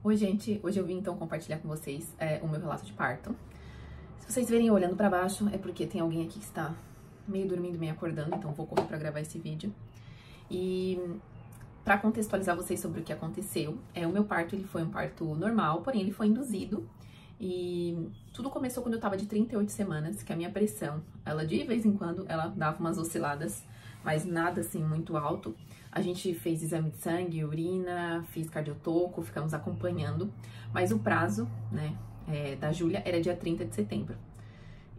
Oi, gente! Hoje eu vim então compartilhar com vocês o meu relato de parto. Se vocês verem eu olhando pra baixo, é porque tem alguém aqui que está meio dormindo, meio acordando, então vou correr pra gravar esse vídeo. E pra contextualizar vocês sobre o que aconteceu, o meu parto ele foi um parto normal, porém ele foi induzido. E tudo começou quando eu tava de 38 semanas, que a minha pressão, ela de vez em quando, ela dava umas osciladas, mas nada assim muito alto. A gente fez exame de sangue, urina, fiz cardiotoco, ficamos acompanhando, mas o prazo, né, da Júlia era dia 30 de setembro.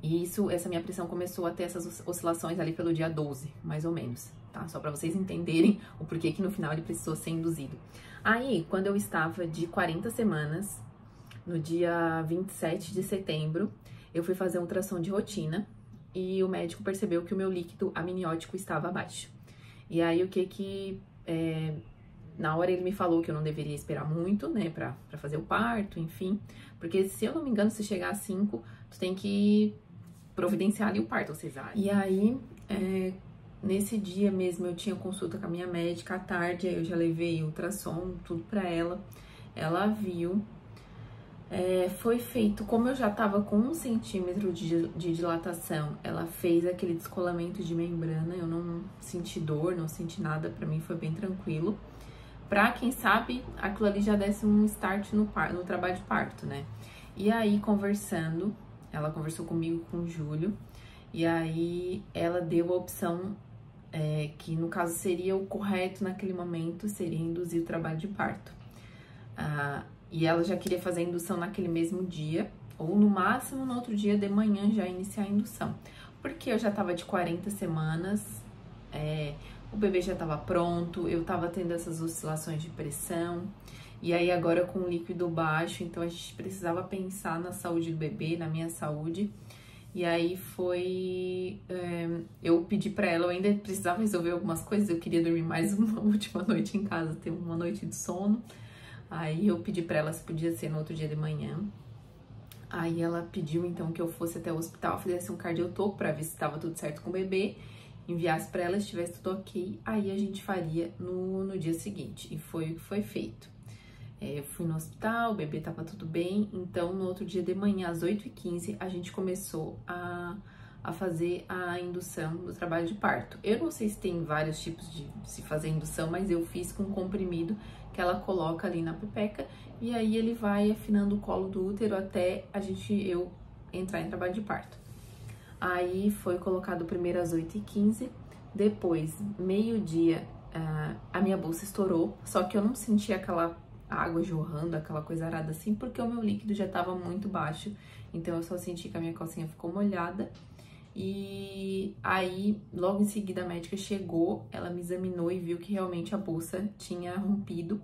E essa minha pressão começou a ter essas oscilações ali pelo dia 12, mais ou menos, tá? Só pra vocês entenderem o porquê que no final ele precisou ser induzido. Aí, quando eu estava de 40 semanas, no dia 27 de setembro, eu fui fazer um ultrassom de rotina e o médico percebeu que o meu líquido amniótico estava abaixo. E aí, na hora ele me falou que eu não deveria esperar muito, né, pra fazer o parto, enfim. Porque, se eu não me engano, se chegar a 5, tu tem que providenciar ali o parto, ou cesárea. E aí, nesse dia mesmo, eu tinha consulta com a minha médica à tarde, aí eu já levei o ultrassom, tudo pra ela. Ela viu. Foi feito, como eu já tava com 1 centímetro de dilatação, ela fez aquele descolamento de membrana, eu não senti dor, não senti nada, pra mim foi bem tranquilo. Pra quem sabe, aquilo ali já desse um start no trabalho de parto, né? E aí, conversando, ela conversou comigo, com o Júlio, e aí ela deu a opção, que no caso seria o correto naquele momento, seria induzir o trabalho de parto. E ela já queria fazer a indução naquele mesmo dia, ou no máximo no outro dia de manhã já iniciar a indução. Porque eu já tava de 40 semanas, o bebê já tava pronto, eu tava tendo essas oscilações de pressão, e aí agora com o líquido baixo, então a gente precisava pensar na saúde do bebê, na minha saúde. E aí eu pedi pra ela, eu ainda precisava resolver algumas coisas, eu queria dormir mais uma última noite em casa, ter uma noite de sono. Aí eu pedi pra ela se podia ser no outro dia de manhã. Aí ela pediu então que eu fosse até o hospital, fizesse um cardiotoco pra ver se estava tudo certo com o bebê, enviasse pra ela, se estivesse tudo ok, aí a gente faria no dia seguinte. E foi o que foi feito. Eu fui no hospital, o bebê tava tudo bem, então no outro dia de manhã, às 8h15, a gente começou a fazer a indução do trabalho de parto. Eu não sei se tem vários tipos de se fazer indução, mas eu fiz com um comprimido que ela coloca ali na pepeca e aí ele vai afinando o colo do útero até eu entrar em trabalho de parto. Aí foi colocado primeiro às 8h15, depois, meio-dia, a minha bolsa estourou, só que eu não senti aquela água jorrando, aquela coisa arada assim, porque o meu líquido já estava muito baixo, então eu só senti que a minha calcinha ficou molhada. E aí, logo em seguida, a médica chegou, ela me examinou e viu que realmente a bolsa tinha rompido,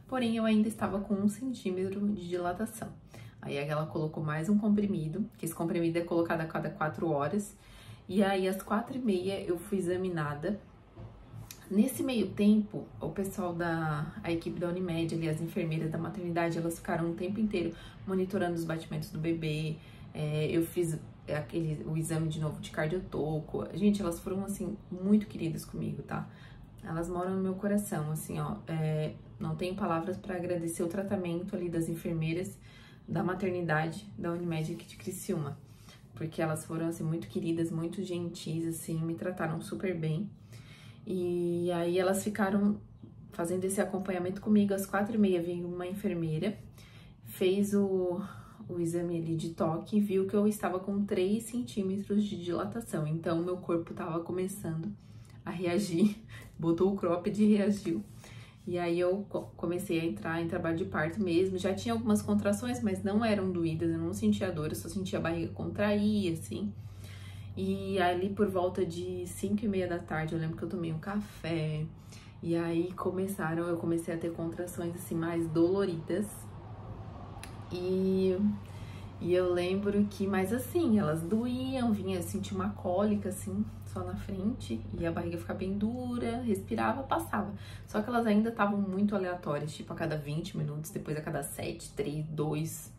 porém eu ainda estava com 1 centímetro de dilatação. Aí ela colocou mais um comprimido, que esse comprimido é colocado a cada 4 horas, e aí às 4h30 eu fui examinada. Nesse meio tempo, o pessoal a equipe da Unimed, ali, as enfermeiras da maternidade, elas ficaram o tempo inteiro monitorando os batimentos do bebê. Eu fiz o exame de novo de cardiotoco. Gente, elas foram, assim, muito queridas comigo, tá? Elas moram no meu coração, assim, ó. Não tenho palavras para agradecer o tratamento ali das enfermeiras da maternidade da Unimed aqui de Criciúma. Porque elas foram, assim, muito queridas, muito gentis, assim, me trataram super bem. E aí elas ficaram fazendo esse acompanhamento comigo. Às 4h30 veio uma enfermeira, fez o exame ali de toque e viu que eu estava com 3 centímetros de dilatação. Então, meu corpo estava começando a reagir, botou o cropped e reagiu. E aí eu comecei a entrar em trabalho de parto mesmo. Já tinha algumas contrações, mas não eram doídas, eu não sentia dor, eu só sentia a barriga contrair, assim. E ali por volta de 5h30 da tarde, eu lembro que eu tomei um café. E aí eu comecei a ter contrações assim mais doloridas. E eu lembro que, mas assim, elas doíam, vinha sentir uma cólica assim, só na frente, e a barriga ficava bem dura, respirava, passava. Só que elas ainda estavam muito aleatórias, tipo a cada 20 minutos, depois a cada 7, 3, 2,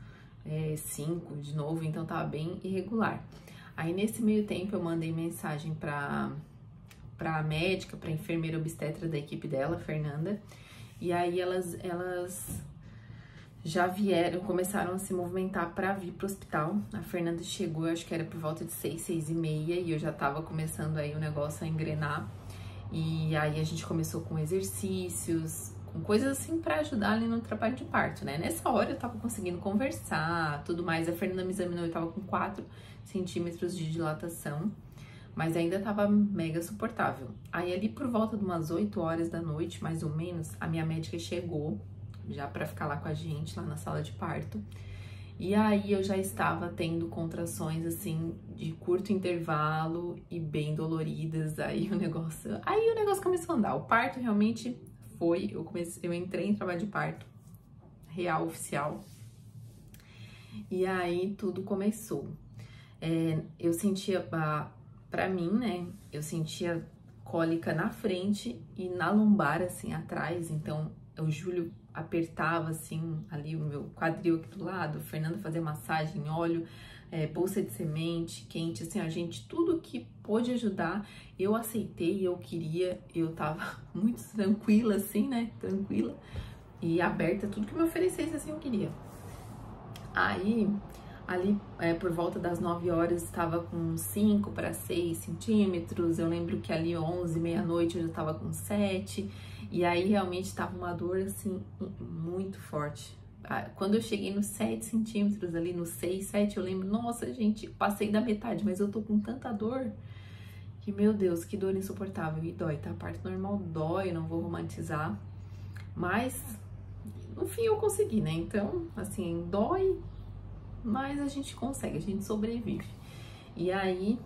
5 de novo, então tava bem irregular. Aí nesse meio tempo eu mandei mensagem pra médica, pra enfermeira obstetra da equipe dela, Fernanda, e aí elas já começaram a se movimentar para vir pro hospital. A Fernanda chegou, eu acho que era por volta de 6, 6h30, e eu já tava começando aí o negócio a engrenar. E aí a gente começou com exercícios, com coisas assim para ajudar ali no trabalho de parto, né? Nessa hora eu tava conseguindo conversar, tudo mais. A Fernanda me examinou, eu tava com 4 centímetros de dilatação, mas ainda tava mega suportável. Aí ali por volta de umas 8 horas da noite, mais ou menos, a minha médica chegou já para ficar lá com a gente, lá na sala de parto. E aí eu já estava tendo contrações assim de curto intervalo e bem doloridas. Aí o negócio começou a andar. O parto realmente foi, eu entrei em trabalho de parto real, oficial. E aí tudo começou. Eu sentia, pra mim, né, eu sentia cólica na frente e na lombar, assim, atrás. Então, o Júlio apertava, assim, ali o meu quadril aqui do lado, o Fernando fazia massagem, óleo, bolsa de semente, quente, assim, a gente, tudo que pôde ajudar, eu aceitei, eu queria, eu tava muito tranquila, assim, né, tranquila e aberta, tudo que me oferecesse, assim, eu queria. Aí, ali, por volta das 9 horas, estava com 5 para 6 centímetros, eu lembro que ali 11, meia-noite, eu já tava com 7, e aí realmente tava uma dor, assim, muito forte. Quando eu cheguei nos 7 centímetros, ali nos 6, 7, eu lembro, nossa, gente, passei da metade, mas eu tô com tanta dor que, meu Deus, que dor insuportável. E dói, tá? A parte normal dói, não vou romantizar, mas, no fim, eu consegui, né? Então, assim, dói, mas a gente consegue, a gente sobrevive. E aí,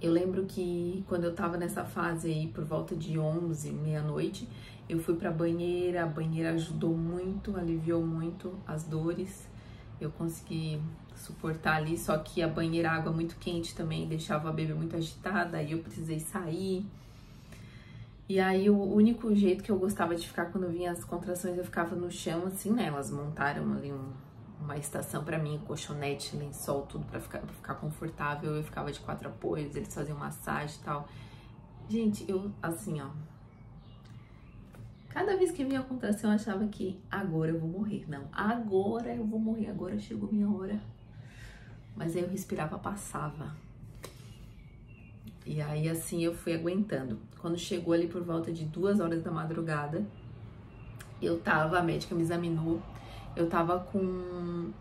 eu lembro que quando eu tava nessa fase aí, por volta de 11, meia-noite, eu fui pra banheira, a banheira ajudou muito, aliviou muito as dores. Eu consegui suportar ali, só que a banheira, água muito quente também, deixava a bebê muito agitada, aí eu precisei sair. E aí o único jeito que eu gostava de ficar quando vinha as contrações, eu ficava no chão, assim, né? Elas montaram ali uma estação pra mim, colchonete, lençol, tudo pra ficar confortável. Eu ficava de 4 apoios, eles faziam massagem e tal. Gente, eu, assim, ó, cada vez que vinha a contração, eu achava que agora eu vou morrer. Não, agora eu vou morrer, agora chegou minha hora. Mas aí eu respirava, passava. E aí, assim, eu fui aguentando. Quando chegou ali por volta de 2 horas da madrugada, a médica me examinou, eu tava com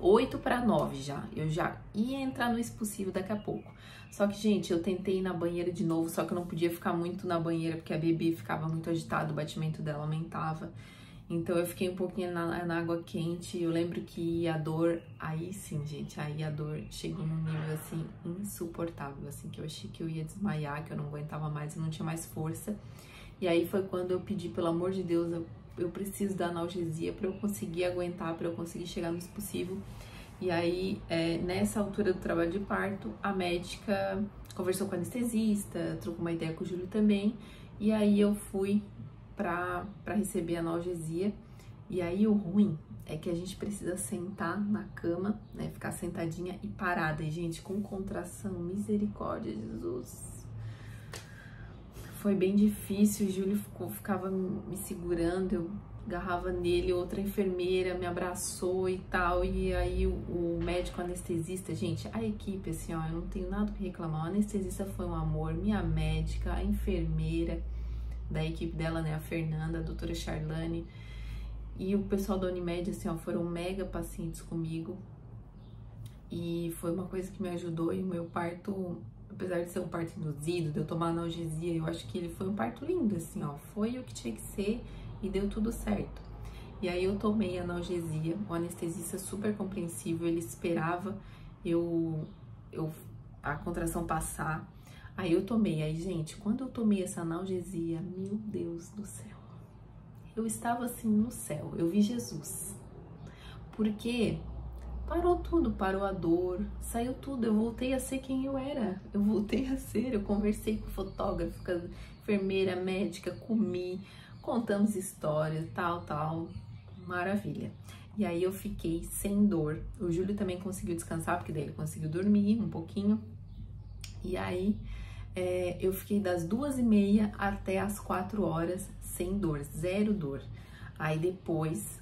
8 para 9 já. Eu já ia entrar no expulsivo daqui a pouco. Só que, gente, eu tentei ir na banheira de novo, só que eu não podia ficar muito na banheira, porque a bebê ficava muito agitada, o batimento dela aumentava. Então eu fiquei um pouquinho na água quente. Eu lembro que a dor, aí sim, gente, aí a dor chegou num nível, assim, insuportável, assim, que eu achei que eu ia desmaiar, que eu não aguentava mais, eu não tinha mais força. E aí foi quando eu pedi, pelo amor de Deus, eu preciso da analgesia para eu conseguir aguentar, para eu conseguir chegar no expulsivo. E aí, nessa altura do trabalho de parto, a médica conversou com a anestesista, trocou uma ideia com o Júlio também, e aí eu fui para receber a analgesia. E aí o ruim é que a gente precisa sentar na cama, né, ficar sentadinha e parada. E, gente, com contração, misericórdia, Jesus. Foi bem difícil, o Júlio ficava me segurando, eu agarrava nele, outra enfermeira me abraçou e tal, e aí o médico anestesista, gente, a equipe, assim, ó, eu não tenho nada pra reclamar, o anestesista foi um amor, minha médica, a enfermeira da equipe dela, né, a Fernanda, a doutora Charlane, e o pessoal da Unimed, assim, ó, foram mega pacientes comigo, e foi uma coisa que me ajudou, e o meu parto, apesar de ser um parto induzido, de eu tomar analgesia, eu acho que ele foi um parto lindo, assim, ó, foi o que tinha que ser e deu tudo certo. E aí eu tomei analgesia, o anestesista super compreensivo, ele esperava a contração passar, aí eu tomei. Aí, gente, quando eu tomei essa analgesia, meu Deus do céu, eu estava assim no céu, eu vi Jesus, porque parou tudo, parou a dor, saiu tudo, eu voltei a ser quem eu era, eu conversei com o fotógrafo, com a enfermeira, médica, comi, contamos histórias, tal, maravilha. E aí eu fiquei sem dor, o Júlio também conseguiu descansar, porque daí ele conseguiu dormir um pouquinho, e aí eu fiquei das 2h30 até as 4 horas sem dor, zero dor. Aí depois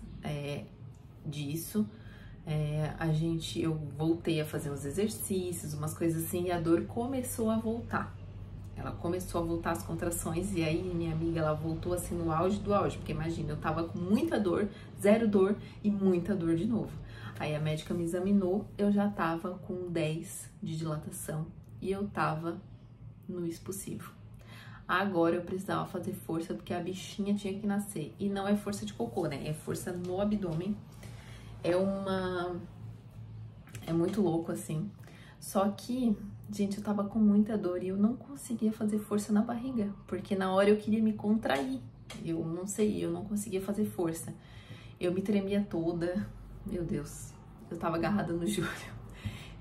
disso. Eu voltei a fazer uns exercícios, umas coisas assim, e a dor começou a voltar. Ela começou a voltar as contrações, e aí minha amiga, ela voltou assim no auge do auge, porque imagina, eu tava com muita dor, zero dor e muita dor de novo. Aí a médica me examinou, eu já tava com 10 de dilatação e eu tava no expulsivo. Agora eu precisava fazer força porque a bichinha tinha que nascer. E não é força de cocô, né? É força no abdômen. É muito louco, assim. Só que, gente, eu tava com muita dor e eu não conseguia fazer força na barriga. Porque na hora eu queria me contrair. Eu não sei, eu não conseguia fazer força. Eu me tremia toda. Meu Deus, eu tava agarrada no Júlio.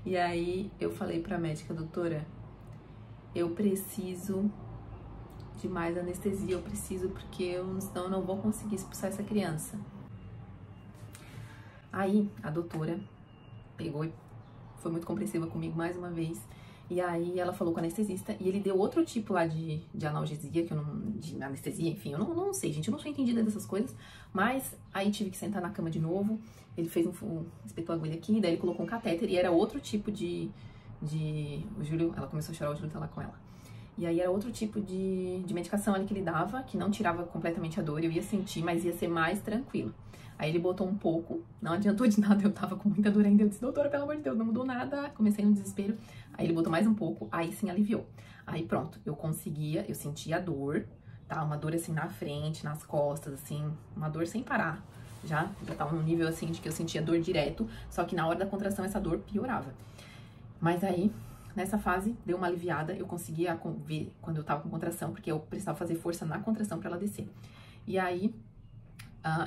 E aí eu falei pra médica, doutora, eu preciso de mais anestesia, eu preciso, porque senão eu não vou conseguir expulsar essa criança. Aí a doutora pegou e foi muito compreensiva comigo mais uma vez. E aí ela falou com o anestesista e ele deu outro tipo lá de analgesia, de anestesia, enfim, eu não sei, gente, eu não sou entendida dessas coisas. Mas aí tive que sentar na cama de novo, ele fez espetou a agulha aqui, daí ele colocou um catéter e era outro tipo o Júlio, ela começou a chorar, o Júlio tá lá com ela. E aí era outro tipo de medicação ali que ele dava, que não tirava completamente a dor, eu ia sentir, mas ia ser mais tranquilo. Aí ele botou um pouco, não adiantou de nada, eu tava com muita dor ainda, eu disse, doutora, pelo amor de Deus, não mudou nada, comecei no desespero. Aí ele botou mais um pouco, aí sim aliviou. Aí pronto, eu sentia a dor, tá? Uma dor assim na frente, nas costas, assim, uma dor sem parar. Já tava num nível assim de que eu sentia dor direto, só que na hora da contração essa dor piorava. Mas aí, nessa fase, deu uma aliviada, eu conseguia ver quando eu tava com contração, porque eu precisava fazer força na contração pra ela descer. E aí,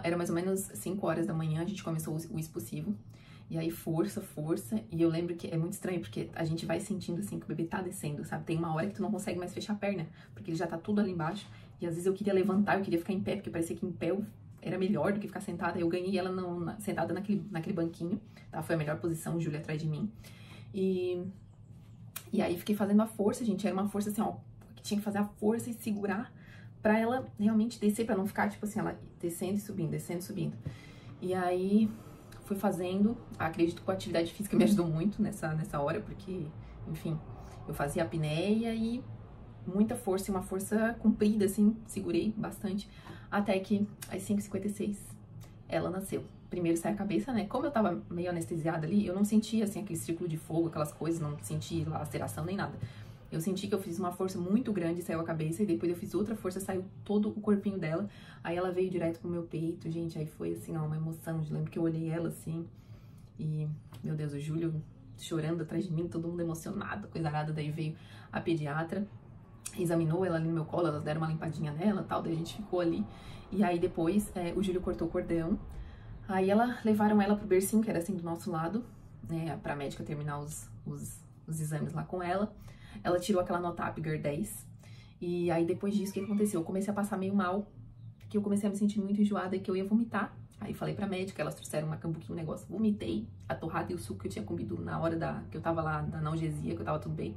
era mais ou menos 5 horas da manhã, a gente começou o expulsivo. E aí, força. E eu lembro que é muito estranho, porque a gente vai sentindo assim que o bebê tá descendo, sabe? Tem uma hora que tu não consegue mais fechar a perna, porque ele já tá tudo ali embaixo. E às vezes eu queria levantar, eu queria ficar em pé, porque parecia que em pé era melhor do que ficar sentada. Eu ganhei ela sentada naquele banquinho, tá? Foi a melhor posição, o Júlio atrás de mim. E aí fiquei fazendo a força, gente. Era uma força assim, ó, que tinha que fazer a força e segurar pra ela realmente descer, pra não ficar, tipo assim, ela descendo e subindo. E aí fui fazendo, acredito que a atividade física me ajudou muito nessa hora, porque, enfim, eu fazia apneia e muita força, uma força comprida, assim, segurei bastante, até que às 5h56 ela nasceu. Primeiro sai a cabeça, né? Como eu tava meio anestesiada ali, eu não sentia, assim, aquele círculo de fogo, aquelas coisas, não senti laceração nem nada. Eu senti que eu fiz uma força muito grande, saiu a cabeça, e depois eu fiz outra força, saiu todo o corpinho dela. Aí ela veio direto pro meu peito, gente, aí foi assim, ó, uma emoção. Eu lembro que eu olhei ela assim, e, meu Deus, o Júlio chorando atrás de mim, todo mundo emocionado, coisa arada. Daí veio a pediatra, examinou ela ali no meu colo, elas deram uma limpadinha nela e tal, daí a gente ficou ali. E aí depois, o Júlio cortou o cordão, aí levaram ela pro bercinho, que era assim do nosso lado, né, pra médica terminar os exames lá com ela. Ela tirou aquela nota Apgar 10. E aí, depois disso, o que aconteceu? Eu comecei a passar meio mal, que eu comecei a me sentir muito enjoada e que eu ia vomitar. Aí falei pra médica, elas trouxeram uma cambuquinha, um negócio. Vomitei a torrada e o suco que eu tinha comido na hora que eu tava lá, da analgesia, que eu tava tudo bem.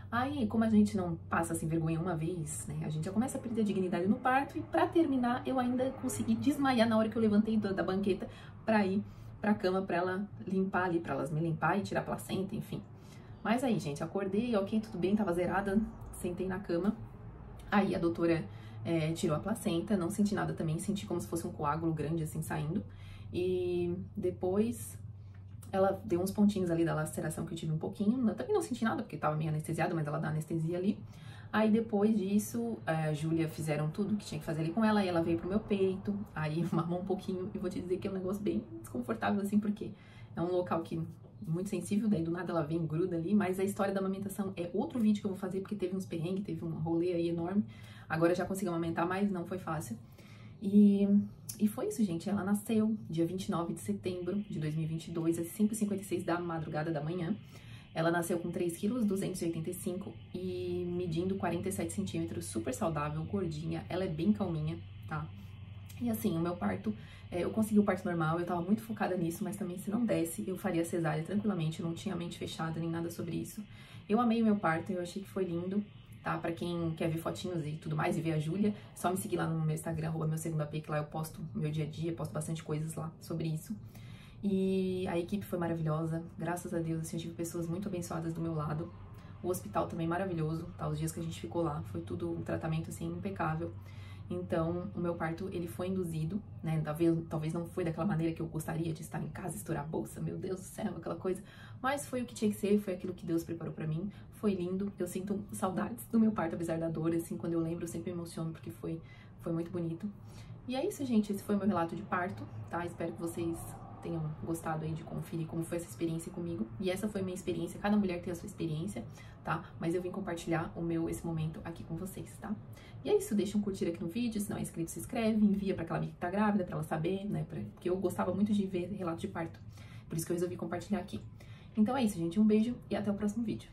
Aí, como a gente não passa assim vergonha uma vez, né? A gente já começa a perder a dignidade no parto. E pra terminar, eu ainda consegui desmaiar na hora que eu levantei da banqueta pra ir pra cama, pra ela limpar ali, pra elas me limpar e tirar a placenta, enfim. Mas aí, gente, acordei, ok, tudo bem, tava zerada, sentei na cama. Aí a doutora tirou a placenta, não senti nada também, senti como se fosse um coágulo grande, assim, saindo. E depois ela deu uns pontinhos ali da laceração que eu tive um pouquinho. Eu também não senti nada, porque tava meio anestesiada, mas ela dá anestesia ali. Aí depois disso, a Júlia fizeram tudo que tinha que fazer ali com ela, aí ela veio pro meu peito, aí mamou um pouquinho, e vou te dizer que é um negócio bem desconfortável, assim, porque é um local que muito sensível, daí do nada ela vem, gruda ali, mas a história da amamentação é outro vídeo que eu vou fazer, porque teve uns perrengues, teve um rolê aí enorme. Agora eu já consegui amamentar, mas não foi fácil. E foi isso, gente, ela nasceu dia 29 de setembro de 2022, às 5h56 da madrugada da manhã. Ela nasceu com 3,285 kg e medindo 47 centímetros, super saudável, gordinha, ela é bem calminha, tá? E assim, o meu parto, eu consegui o parto normal, eu tava muito focada nisso, mas também se não desse, eu faria cesárea tranquilamente, eu não tinha a mente fechada nem nada sobre isso. Eu amei o meu parto, eu achei que foi lindo, tá? Pra quem quer ver fotinhos e tudo mais, e ver a Júlia, é só me seguir lá no meu Instagram, @meu2ap, que lá eu posto meu dia a dia, posto bastante coisas lá sobre isso. E a equipe foi maravilhosa, graças a Deus, assim, eu tive pessoas muito abençoadas do meu lado. O hospital também maravilhoso, tá? Os dias que a gente ficou lá, foi tudo um tratamento, assim, impecável. Então, o meu parto, ele foi induzido, né? Talvez não foi daquela maneira que eu gostaria de estar em casa, estourar a bolsa, meu Deus do céu, aquela coisa. Mas foi o que tinha que ser, foi aquilo que Deus preparou pra mim. Foi lindo, eu sinto saudades do meu parto, apesar da dor, assim, quando eu lembro, eu sempre me emociono, porque foi muito bonito. E é isso, gente, esse foi meu relato de parto, tá? Espero que vocês tenham gostado aí de conferir como foi essa experiência comigo. E essa foi minha experiência, cada mulher tem a sua experiência, tá? Mas eu vim compartilhar esse momento aqui com vocês, tá? E é isso, deixa um curtir aqui no vídeo, se não é inscrito, se inscreve, envia pra aquela amiga que tá grávida, pra ela saber, né? Porque eu gostava muito de ver relato de parto, por isso que eu resolvi compartilhar aqui. Então é isso, gente, um beijo e até o próximo vídeo.